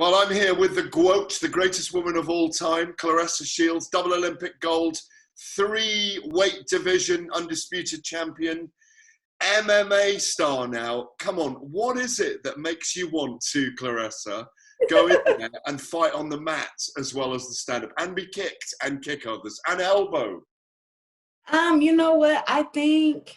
Well, I'm here with the GWOAT, the greatest woman of all time, Claressa Shields, double Olympic gold, 3-weight division undisputed champion, MMA star now. Come on, what is it that makes you want to, Claressa, go in there and fight on the mat as well as the stand-up and be kicked and kick others and elbow? You know what? I think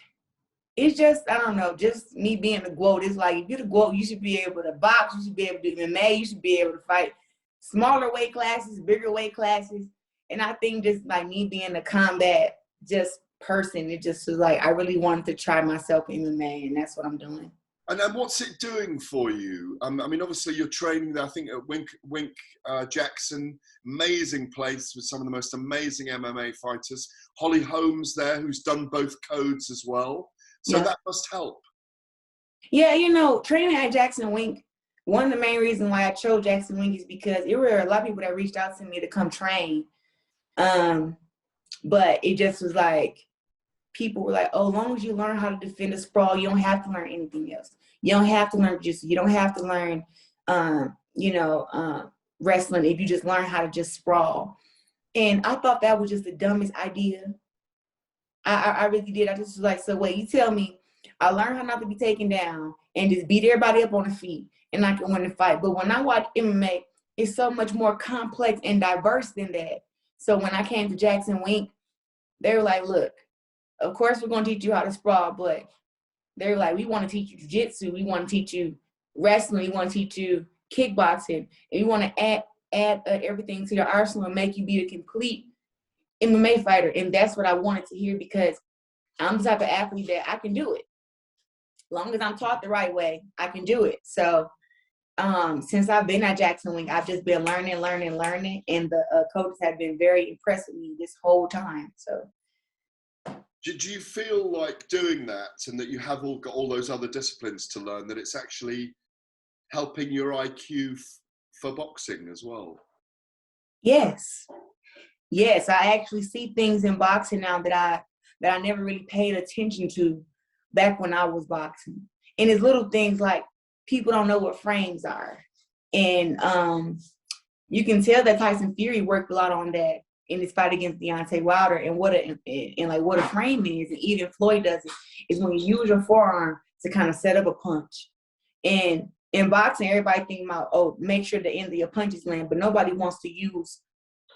it's just, I don't know, just me being the GWOAT. It's like, if you're the GWOAT, you should be able to box, you should be able to do MMA, you should be able to fight smaller weight classes, bigger weight classes. And I think just like me being a combat just person, it just was like, I really wanted to try myself in MMA, and that's what I'm doing. And then what's it doing for you? I mean, obviously you're training there, I think, at Wink Jackson, amazing place with some of the most amazing MMA fighters. Holly Holmes there, who's done both codes as well. So yeah, that must help. Yeah, you know, training at Jackson Wink, one of the main reasons why I chose Jackson Wink is because there were a lot of people that reached out to me to come train. But it just was like, people were like, oh, as long as you learn how to defend a sprawl, you don't have to learn anything else. You don't have to learn jiu-jitsu. You don't have to learn, wrestling if you just learn how to just sprawl. And I thought that was just the dumbest idea. I really did. I just was like, so wait, you tell me I learned how not to be taken down and just beat everybody up on the feet and I can win the fight. But when I watch MMA, it's so much more complex and diverse than that. So when I came to Jackson Wink, they were like, look, of course we're going to teach you how to sprawl, but they're like, we want to teach you jiu-jitsu, we want to teach you wrestling, we want to teach you kickboxing, and we want to add everything to your arsenal and make you be a complete MMA fighter. And that's what I wanted to hear, because I'm the type of athlete that I can do it. As long as I'm taught the right way, I can do it. So since I've been at Jackson Wink, I've just been learning, and the coaches have been very impressed with me this whole time. So. Do you feel like doing that, and that you have got all those other disciplines to learn, that it's actually helping your IQ for boxing as well? Yes. Yes, I actually see things in boxing now that I never really paid attention to back when I was boxing. And it's little things like people don't know what frames are. And you can tell that Tyson Fury worked a lot on that in his fight against Deontay Wilder, and what a frame is, and even Floyd does it, is when you use your forearm to kind of set up a punch. And in boxing, everybody thinking about, oh, make sure the end of your punches land, but nobody wants to use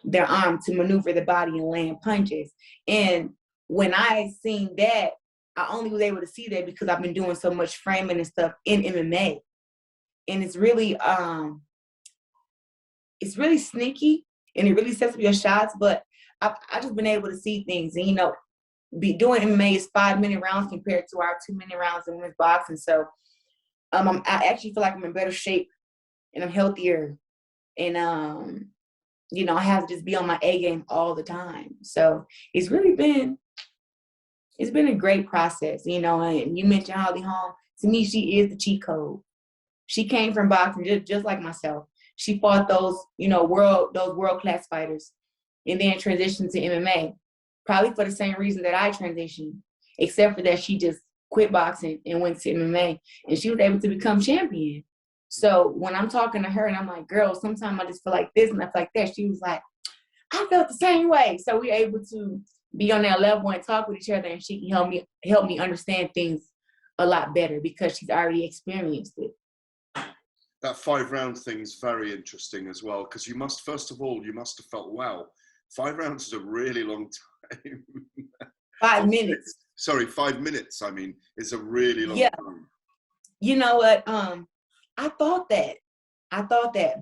their arm to maneuver the body and land punches. And when I seen that, I only was able to see that because I've been doing so much framing and stuff in MMA. And it's really sneaky, and it really sets up your shots, but I've just been able to see things. And, doing MMA is 5-minute rounds compared to our 2-minute rounds in women's boxing. So I actually feel like I'm in better shape and I'm healthier. And, I have to just be on my A game all the time. So it's been a great process, and you mentioned Holly Holm. To me, she is the cheat code. She came from boxing just like myself. She fought those world-class fighters and then transitioned to MMA, probably for the same reason that I transitioned, except for that she just quit boxing and went to MMA, and she was able to become champion. So when I'm talking to her and I'm like, girl, sometimes I just feel like this and I feel like that, she was like, I felt the same way. So we're able to be on that level and talk with each other, and she can help me understand things a lot better because she's already experienced it. That 5-round thing's very interesting as well, because you must have felt, wow, 5 rounds is a really long time. 5 minutes. Sorry, 5 minutes, I mean, is a really long time. You know what? I thought that,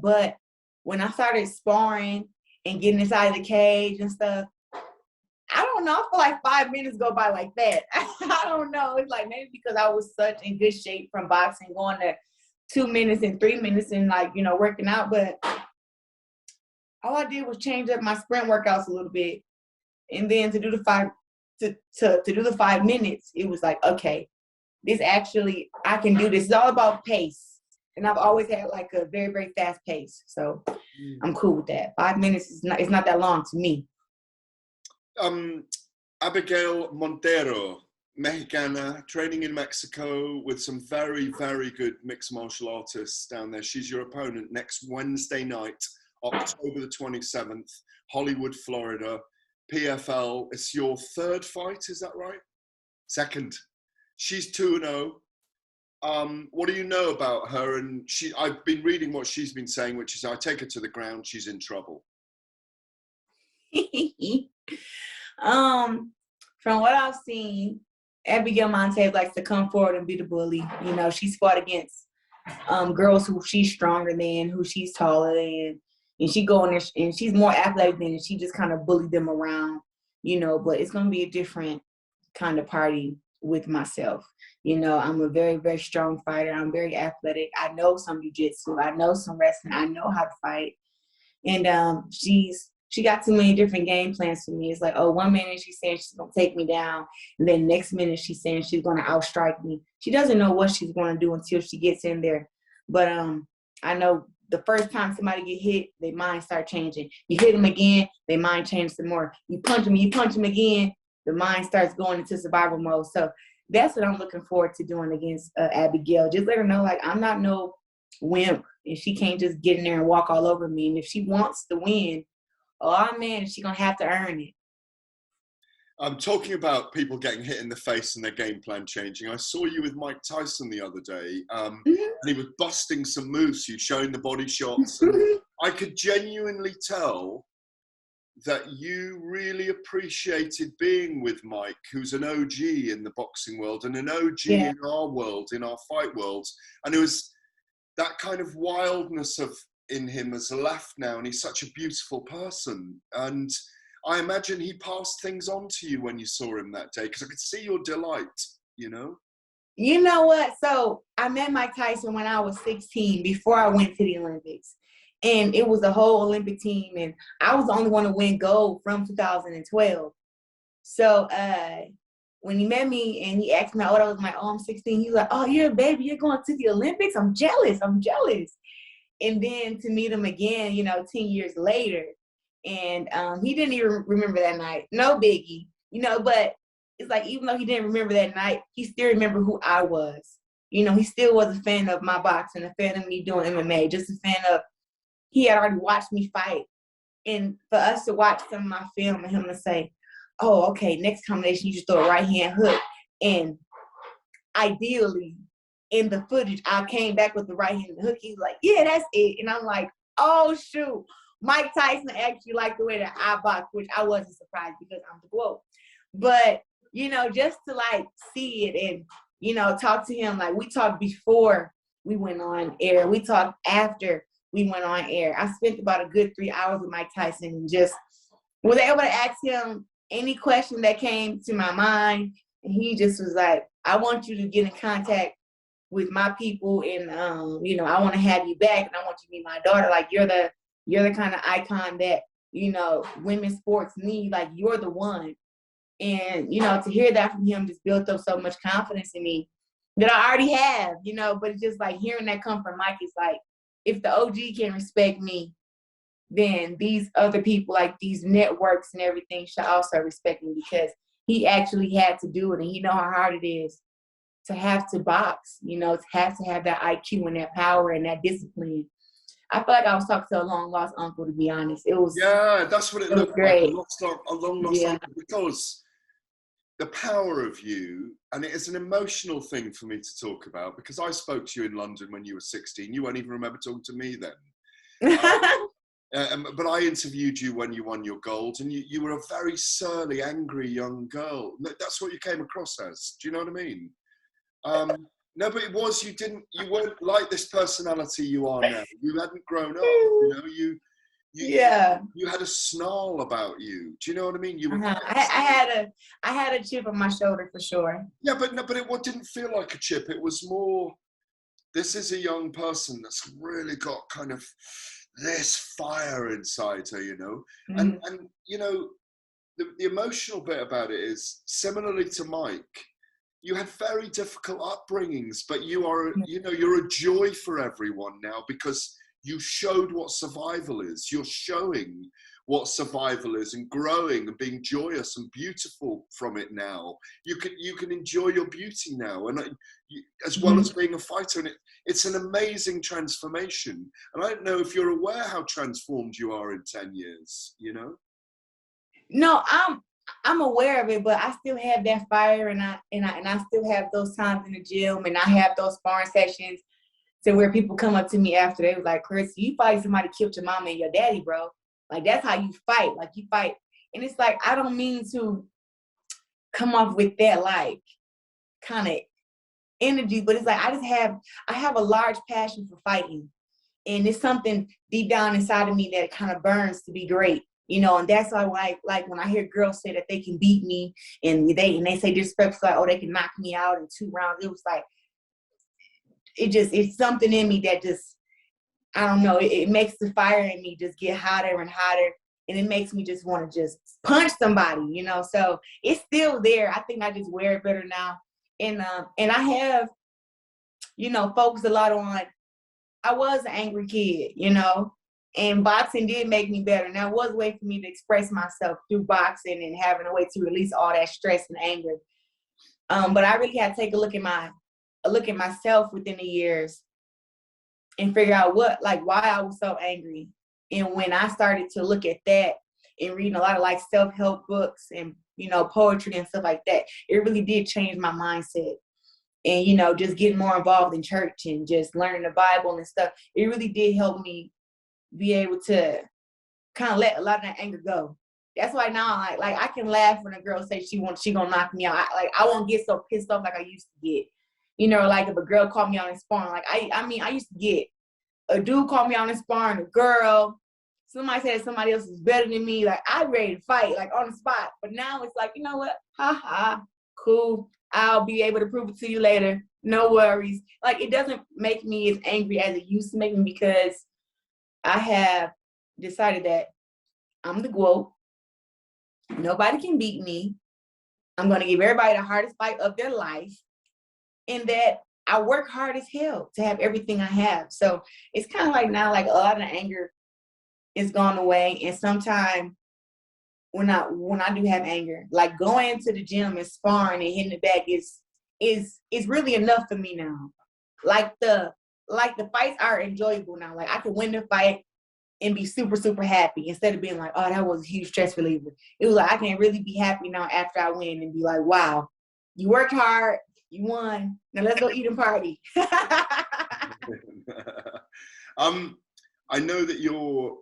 but when I started sparring and getting inside the cage and stuff, I don't know, I feel like 5 minutes go by like that. I don't know. It's like maybe because I was such in good shape from boxing, going to 2 minutes and 3 minutes and working out, but all I did was change up my sprint workouts a little bit, and then to do the 5 minutes, it was like, okay, this actually, I can do this. It's all about pace, and I've always had like a very, very fast pace, so I'm cool with that. 5 minutes is not that long to me. Abigail Montero, Mexicana, training in Mexico with some very, very good mixed martial artists down there. She's your opponent next Wednesday night, October the 27th, Hollywood, Florida. PFL. It's your third fight, is that right? Second. She's 2-0. What do you know about her? And I've been reading what she's been saying, which is, I take her to the ground, she's in trouble. From what I've seen, Abigail Montez likes to come forward and be the bully. You know, she's fought against girls who she's stronger than, who she's taller than, and she go in there and she's more athletic than, and she just kind of bullied them around, you know. But it's gonna be a different kind of party with myself. You know, I'm a very, very strong fighter. I'm very athletic. I know some jiu-jitsu. I know some wrestling. I know how to fight. And she got too many different game plans for me. It's like, oh, 1 minute she's saying she's going to take me down, and then next minute she's saying she's going to outstrike me. She doesn't know what she's going to do until she gets in there. But I know the first time somebody get hit, their mind start changing. You hit them again, their mind changes some more. You punch them again, the mind starts going into survival mode. So that's what I'm looking forward to doing against Abigail. Just let her know, like, I'm not no wimp, and she can't just get in there and walk all over me. And if she wants to win, oh man, she's going to have to earn it. I'm talking about people getting hit in the face and their game plan changing. I saw you with Mike Tyson the other day, and he was busting some moves, you showing the body shots. And I could genuinely tell that you really appreciated being with Mike, who's an OG in the boxing world and an OG in our world, in our fight worlds. And it was that kind of wildness in him has left now, and he's such a beautiful person. And I imagine he passed things on to you when you saw him that day, because I could see your delight, you know? You know what? So I met Mike Tyson when I was 16, before I went to the Olympics. And it was a whole Olympic team, and I was the only one to win gold from 2012. So when he met me and he asked me how old I was, like, oh, I'm 16. He was like, oh, you're a baby. You're going to the Olympics? I'm jealous. And then to meet him again, you know, 10 years later. And he didn't even remember that night. No biggie, you know, but it's like, even though he didn't remember that night, he still remembered who I was. You know, he still was a fan of my boxing, a fan of me doing MMA, just a fan of, he had already watched me fight. And for us to watch some of my film and him to say, oh, okay, next combination, you just throw a right hand hook. And ideally, in the footage, I came back with the right hand hook. He's like, yeah, that's it. And I'm like, oh, shoot. Mike Tyson actually liked the way that I box, which I wasn't surprised because I'm the GOAT. But, you know, just to like see it and, you know, talk to him. Like, we talked before we went on air. We talked after we went on air. I spent about a good 3 hours with Mike Tyson and just was able to ask him any question that came to my mind. And he just was like, I want you to get in contact with my people, and you know, I want to have you back, and I want you to meet my daughter. Like, you're the kind of icon that, you know, women's sports need. Like, you're the one. And, you know, to hear that from him just built up so much confidence in me that I already have, you know. But it's just like hearing that come from Mike is like, if the OG can respect me, then these other people, like these networks and everything, should also respect me, because he actually had to do it, and he know how hard it is to have to box, you know, to have that IQ and that power and that discipline. I feel like I was talking to a long lost uncle, to be honest. It was, yeah, that's what it looked great. Like, a long lost uncle, because the power of you, and it is an emotional thing for me to talk about, because I spoke to you in London when you were 16. You won't even remember talking to me then. But I interviewed you when you won your gold, and you were a very surly, angry young girl. That's what you came across as. Do you know what I mean? No, but it was, you weren't like this personality you are now. You hadn't grown up, you know, you had a snarl about you. Do you know what I mean? You were I had a chip on my shoulder for sure. Yeah, but it didn't feel like a chip. It was more, this is a young person that's really got kind of this fire inside her, you know. Mm-hmm. And you know, the emotional bit about it is, similarly to Mike, you had very difficult upbringings, but you are, you know, you're a joy for everyone now, because you showed what survival is. You're showing what survival is, and growing and being joyous and beautiful from it now. You can enjoy your beauty now, and as well as being a fighter. And it's an amazing transformation. And I don't know if you're aware how transformed you are in 10 years, you know? No, I'm aware of it, but I still have that fire, and I still have those times in the gym, and I have those sparring sessions to where people come up to me after, they was like, Chris, you fight somebody killed your mama and your daddy, bro. Like, that's how you fight. Like, you fight. And it's like, I don't mean to come off with that, like, kind of energy, but it's like, I have a large passion for fighting. And it's something deep down inside of me that kind of burns to be great, you know. And that's why, like when I hear girls say that they can beat me, and they say disrespectful, like, oh, they can knock me out in 2 rounds. It was like, it's something in me that just, I don't know, it makes the fire in me just get hotter and hotter, and it makes me just want to just punch somebody, you know. So it's still there. I think I just wear it better now. And I have, you know, focused a lot on, I was an angry kid, you know, and boxing did make me better. And that was a way for me to express myself through boxing and having a way to release all that stress and anger. But I really had to take a look at myself within the years and figure out why I was so angry. And when I started to look at that and reading a lot of like self-help books and, you know, poetry and stuff like that, it really did change my mindset. And, you know, just getting more involved in church and just learning the Bible and stuff, it really did help me be able to kind of let a lot of that anger go. That's why now I can laugh when a girl says she gonna knock me out. I won't get so pissed off like I used to get. You know, like if a girl called me out in sparring, like I used to get, a dude called me out in sparring, a girl, somebody said somebody else is better than me, like I'm ready to fight, like on the spot. But now it's like, you know what? Ha ha, cool. I'll be able to prove it to you later. No worries. Like, it doesn't make me as angry as it used to make me, because I have decided that I'm the GOAT. Nobody can beat me. I'm going to give everybody the hardest fight of their life. And that I work hard as hell to have everything I have. So it's kind of like now, like a lot of the anger is gone away. And sometimes when I do have anger, like going into the gym and sparring and hitting the bag is really enough for me now. Like the fights are enjoyable now. Like I can win the fight and be super, super happy instead of being like, oh, that was a huge stress reliever. It was like, I can really be happy now after I win and be like, wow, you worked hard, you won. Now let's go eat and party. I know that you're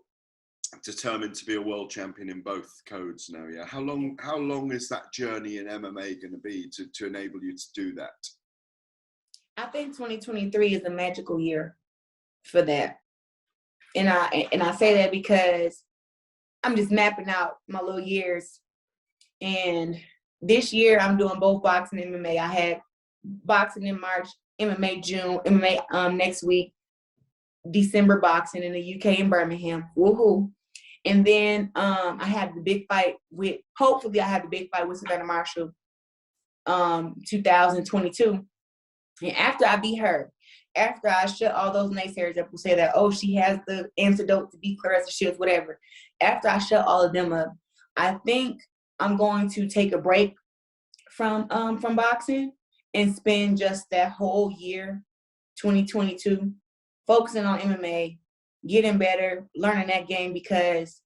determined to be a world champion in both codes now. Yeah. How long is that journey in MMA going to be to enable you to do that? I think 2023 is a magical year for that. And I say that because I'm just mapping out my little years. And this year I'm doing both boxing and MMA. I had boxing in March, MMA June, MMA next week, December boxing in the UK in Birmingham. Woohoo. And then I had the big fight with, hopefully I have the big fight with Savannah Marshall 2022. And after I beat her, after I shut all those naysayers up who say that, oh, she has the antidote to beat Claressa Shields, whatever. After I shut all of them up, I think I'm going to take a break from boxing and spend just that whole year, 2022, focusing on MMA, getting better, learning that game, because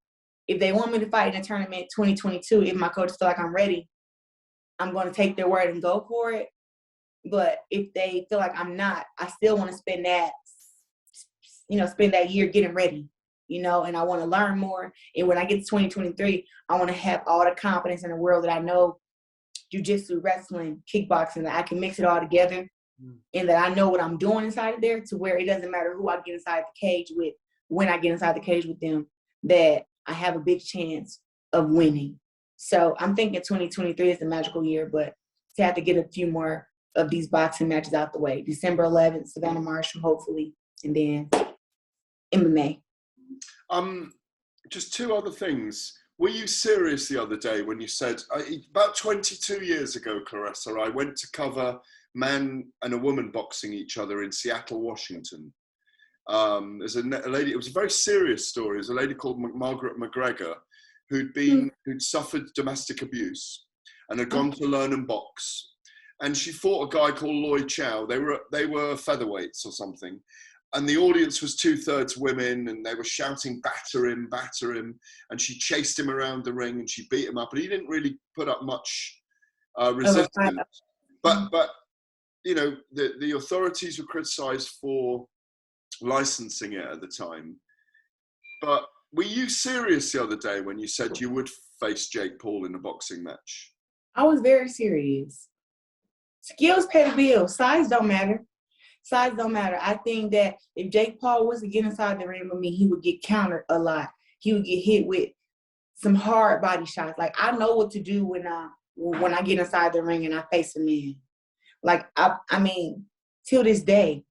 if they want me to fight in a tournament 2022, if my coaches feel like I'm ready, I'm going to take their word and go for it. But if they feel like I'm not, I still want to spend that year getting ready, you know, and I want to learn more. And when I get to 2023, I want to have all the confidence in the world that I know jiu-jitsu, wrestling, kickboxing, that I can mix it all together, and that I know what I'm doing inside of there, to where it doesn't matter who I get inside the cage with, when I get inside the cage with them, that I have a big chance of winning. So I'm thinking 2023 is the magical year, but to have to get a few more of these boxing matches out the way. December 11th, Savannah Marshall, hopefully, and then MMA. Just two other things. Were you serious the other day when you said, about 22 years ago, Claressa, I went to cover man and a woman boxing each other in Seattle, Washington. There's a lady, it was a very serious story. There's a lady called Margaret McGregor who'd suffered domestic abuse and had gone to learn and box. And she fought a guy called Lloyd Chow. They were featherweights or something. And the audience was 2/3 women, and they were shouting, batter him, batter him. And she chased him around the ring and she beat him up. And he didn't really put up much resistance. But you know, the authorities were criticised for licensing it at the time. But were you serious the other day when you said you would face Jake Paul in a boxing match? I was very serious. Skills pay the bills. Size don't matter. Size don't matter. I think that if Jake Paul was to get inside the ring with me, he would get countered a lot. He would get hit with some hard body shots. Like, I know what to do when I get inside the ring and I face a man. Like, I mean, till this day,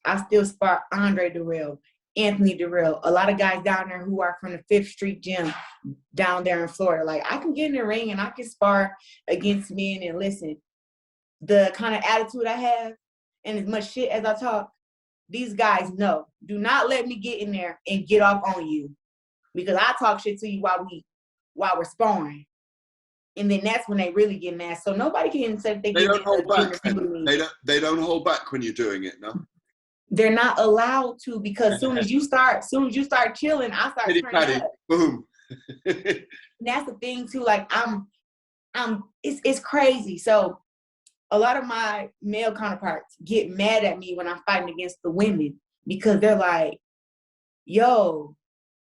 I still spar Andre Durrell, Anthony Durrell, a lot of guys down there who are from the 5th Street Gym down there in Florida. Like, I can get in the ring and I can spar against men. And listen, the kind of attitude I have and as much shit as I talk, these guys know. Do not let me get in there and get off on you, because I talk shit to you while we're sparring. And then that's when they really get mad. So nobody can say they don't hold back. They don't hold back when you're doing it, no? They're not allowed to, because as soon as you start chilling, I start turning up. Boom. And that's the thing too. Like, it's crazy. So a lot of my male counterparts get mad at me when I'm fighting against the women, because they're like, yo,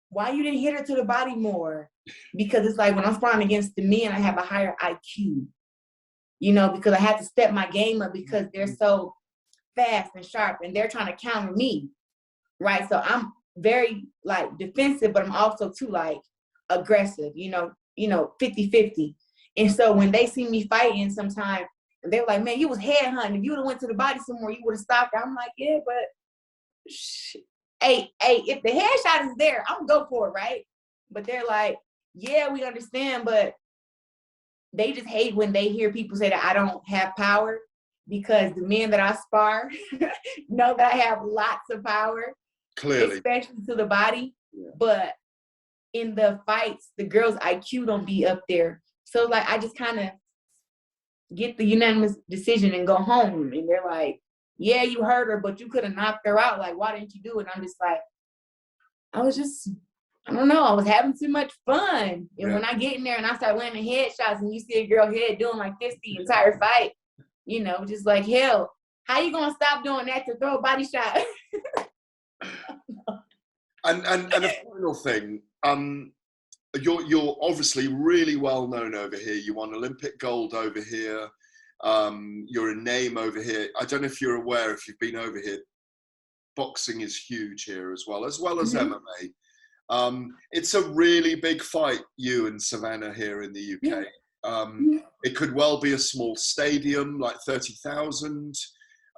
why you didn't hit her to the body more? Because it's like, when I'm sparring against the men, I have a higher IQ, you know, because I have to step my game up because they're so fast and sharp and they're trying to counter me, right? So I'm very, like, defensive, but I'm also too, like, aggressive, you know, 50-50. And so when they see me fighting sometimes, they're like, man, you was headhunting. If you would have went to the body somewhere, you would have stopped. I'm like, yeah, but hey, if the headshot is there, I'm gonna go for it, right? But they're like, yeah, we understand, but they just hate when they hear people say that I don't have power, because the men that I spar know that I have lots of power, clearly, especially to the body. Yeah. But in the fights, the girls' IQ don't be up there. So, like, I just kind of get the unanimous decision and go home. And they're like, yeah, you hurt her, but you could have knocked her out. Like, why didn't you do it? And I'm just like, I don't know. I was having too much fun. And when I get in there and I start landing headshots and you see a girl head doing like this the entire fight, you know, just like, hell, how you going to stop doing that to throw a body shot? and a final thing, you're obviously really well known over here. You won Olympic gold over here. You're a name over here. I don't know if you're aware, if you've been over here, boxing is huge here as well as MMA. It's a really big fight, you and Savannah here in the UK. It could well be a small stadium, like 30,000.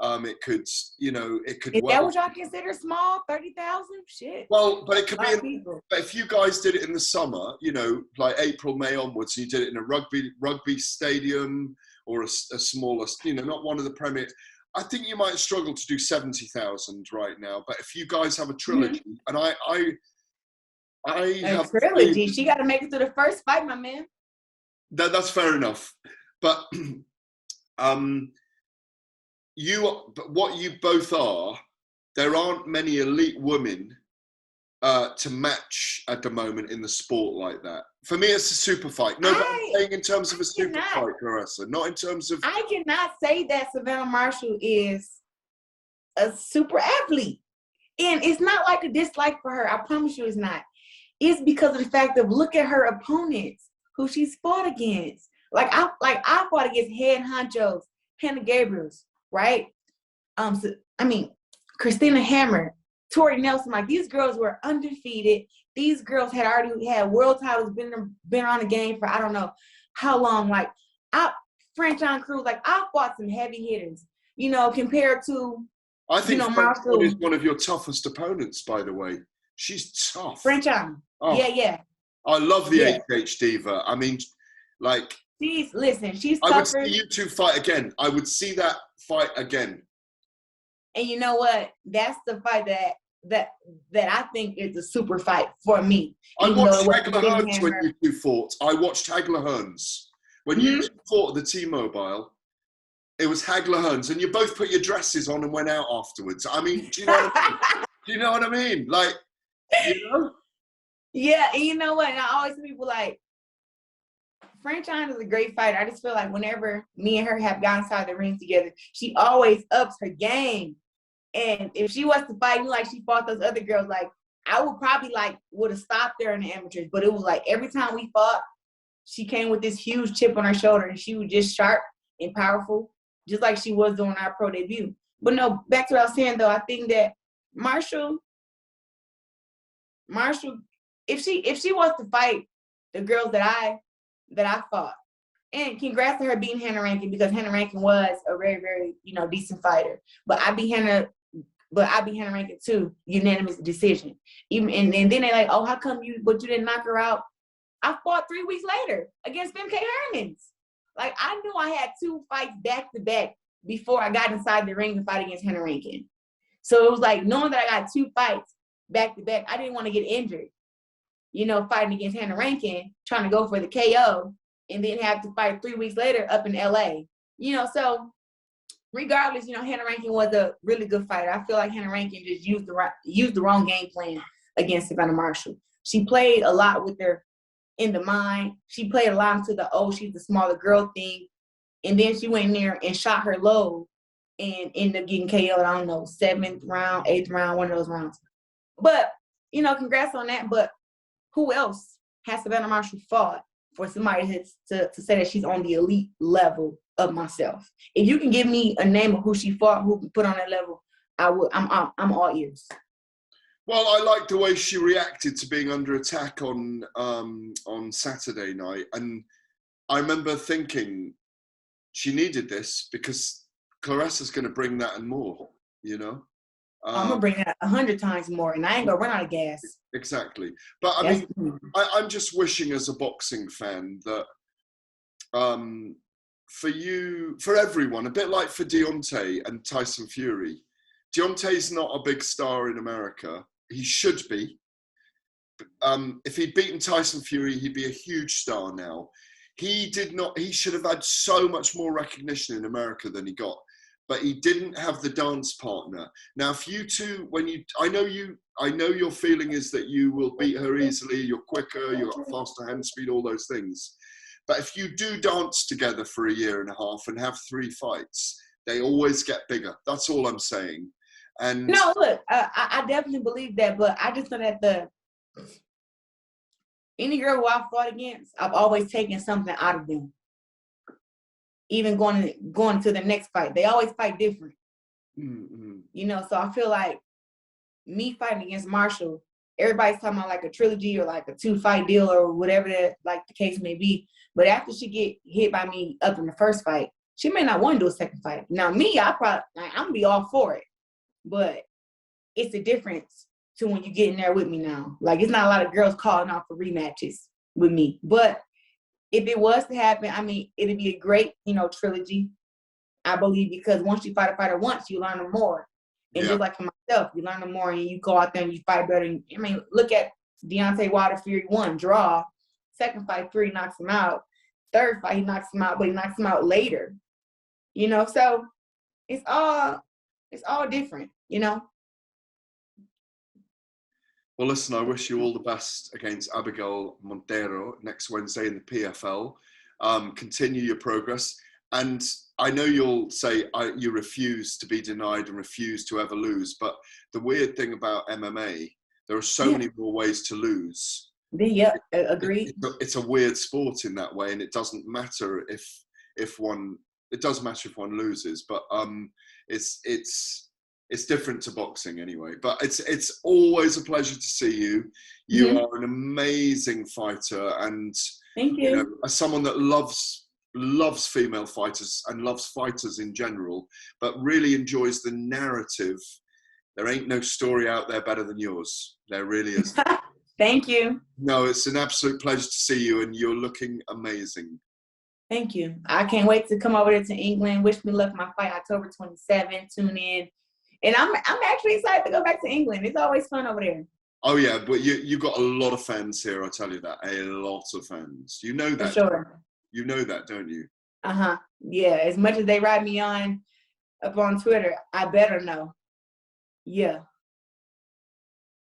It could, you know, it could. Is that what y'all consider small? 30,000? Shit. Well, but it could be. But if you guys did it in the summer, you know, like April, May onwards, you did it in a rugby stadium or a smaller, you know, not one of the premier. I think you might struggle to do 70,000 right now. But if you guys have a trilogy, and I have a trilogy, she got to make it to the first fight, my man. That's fair enough, but what you both are, there aren't many elite women to match at the moment in the sport like that. For me, it's a super fight. No, but I'm saying in terms of a super fight, Claressa, not in terms of. I cannot say that Savannah Marshall is a super athlete, and it's not like a dislike for her. I promise you, it's not. It's because of the fact of, look at her opponents who she's fought against. I fought against head honchos, Hannah Gabriels, right? Christina Hammer, Tori Nelson. Like, these girls were undefeated. These girls had already had world titles, been on the game for I don't know how long. Like, French on Cruz. Like, I fought some heavy hitters, you know, compared to. I think Marshall is one of your toughest opponents, by the way. She's tough. French on. Oh. Yeah. I love the HH Diva. I mean, like. She's tougher. I would see you two fight again. I would see that fight again. And you know what? That's the fight that that I think is a super fight for me. I watched Hagler Hearns when you two fought. I watched Hagler Hearns. When you two fought at the T-Mobile, it was Hagler Hearns, and you both put your dresses on and went out afterwards. I mean, do you know what I mean? Do you know what I mean? Like, you know? Yeah, and you know what? And I always tell people, like, Franchine is a great fighter. I just feel like whenever me and her have gone inside the ring together, she always ups her game. And if she was to fight me like she fought those other girls, like, I would probably, like, would have stopped there in the amateurs. But it was like every time we fought, she came with this huge chip on her shoulder, and she was just sharp and powerful, just like she was doing our pro debut. But no, back to what I was saying, though, I think that Marshall, if she wants to fight the girls that I fought, and congrats to her beating Hannah Rankin, because Hannah Rankin was a very, very, decent fighter. But I beat Hannah Rankin too, unanimous decision. And then they're like, oh, how come you didn't knock her out? I fought 3 weeks later against Femke Hermans. Like, I knew I had 2 fights back to back before I got inside the ring to fight against Hannah Rankin. So it was like, knowing that I got 2 fights back to back, I didn't want to get injured, fighting against Hannah Rankin, trying to go for the KO, and then have to fight 3 weeks later up in LA. So regardless, Hannah Rankin was a really good fighter. I feel like Hannah Rankin just used the wrong game plan against Savannah Marshall. She played a lot with her in the mind. She played a lot into the, she's the smaller girl thing. And then she went in there and shot her low and ended up getting KO'd, I don't know, 7th round, 8th round, one of those rounds. But, congrats on that. But who else has Savannah Marshall fought for somebody to say that she's on the elite level of myself? If you can give me a name of who she fought, who put on that level, I'm all ears. Well, I liked the way she reacted to being under attack on Saturday night. And I remember thinking she needed this because Claressa's going to bring that and more, I'm going to bring that 100 times more, and I ain't going to run out of gas. Exactly. But I mean, I'm just wishing as a boxing fan that for everyone, a bit like for Deontay and Tyson Fury, Deontay's not a big star in America. He should be. If he'd beaten Tyson Fury, he'd be a huge star now. He should have had so much more recognition in America than he got, but he didn't have the dance partner. Now, if you two, I know your feeling is that you will beat her easily, you're quicker, you've got faster hand speed, all those things. But if you do dance together for a year and a half and have 3 fights, they always get bigger. That's all I'm saying. And no, look, I definitely believe that, but I just know that any girl who I've fought against, I've always taken something out of them. Even going to the next fight, they always fight different. Mm-hmm. So I feel like me fighting against Marshall, everybody's talking about like a trilogy or like a 2-fight deal or whatever that, like, the case may be. But after she get hit by me up in the first fight, she may not want to do a second fight. Now me, I'm gonna be all for it. But it's a difference to when you get in there with me now. Like, it's not a lot of girls calling out for rematches with me. But if it was to happen, I mean, it'd be a great, trilogy, I believe, because once you fight a fighter once, you learn them more. And just like for myself, you learn them more and you go out there and you fight better. I mean, look at Deontay Wilder Fury 1, draw. Second fight, Fury knocks him out. Third fight, he knocks him out, but he knocks him out later. So it's all different, Well, listen, I wish you all the best against Abigail Montero next Wednesday in the PFL. Continue your progress. And I know you'll say you refuse to be denied and refuse to ever lose. But the weird thing about MMA, there are so many more ways to lose. Yeah, agreed. It's a weird sport in that way. And it doesn't matter if one loses. But it's different to boxing anyway. But it's always a pleasure to see you. You are an amazing fighter, and thank you. As someone that loves female fighters and loves fighters in general, but really enjoys the narrative. There ain't no story out there better than yours. There really is. Thank you. No, it's an absolute pleasure to see you, and you're looking amazing. Thank you. I can't wait to come over there to England. Wish me luck my fight October 27th. Tune in. And I'm actually excited to go back to England. It's always fun over there. Oh yeah, but you got a lot of fans here. I tell you that, a lot of fans. You know that. For sure. You know that, don't you? Yeah. As much as they write me on up on Twitter, I better know. Yeah.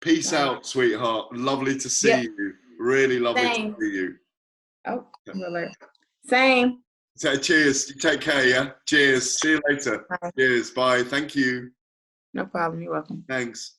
Peace out, sweetheart. Lovely to see you. Really lovely to see you. Oh, alert. Same. So cheers. Take care, yeah? Cheers. See you later. Bye. Cheers. Bye. Thank you. No problem. You're welcome. Thanks.